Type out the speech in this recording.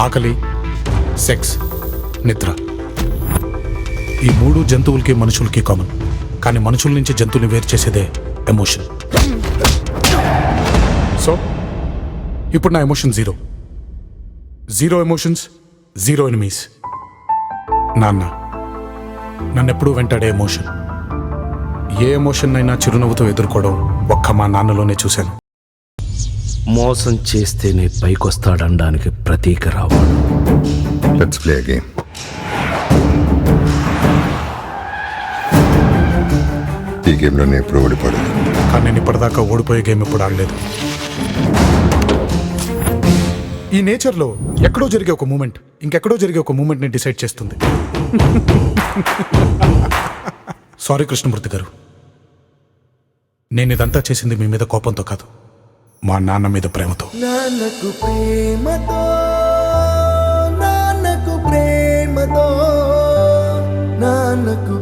ఆకలి, సెక్స్, నిద్ర. ఈ 3 జంతువులకి మనుషులకి కామన్. కానీ మనుషుల నుంచి జంతువుని వేరు చేసేదే ఎమోషన్. సో ఇప్పుడు నా emotion zero emotions, zero enemies. నాన్న నన్నెప్పుడూ వెంటాడే ఎమోషన్. ఏ ఎమోషన్ అయినా చిరునవ్వుతో ఎదుర్కోవడం ఒక్క మా నాన్నలోనే చూశాను. మోసం చేస్తేనే పైకొస్తాడనడానికి ప్రతీక రావాలి. Let's play a game. ఈ గేమ్లో నేను ఎప్పుడు ఓడిపోలేదు. కానీ నేను ఇప్పటిదాకా ఓడిపోయే గేమ్ ఎప్పుడు ఆడలేదు. ఈ నేచర్లో ఎక్కడో జరిగే ఒక మూమెంట్ ఇంకెక్కడో జరిగే ఒక మూమెంట్ని డిసైడ్ చేస్తుంది. సారీ కృష్ణమూర్తి గారు, నేను ఇదంతా చేసింది మీ మీద కోపంతో కాదు, మా నాన్న మీద ప్రేమతో. నాన్నకు ప్రేమతో, నాన్నకు ప్రేమతో, నాన్నకు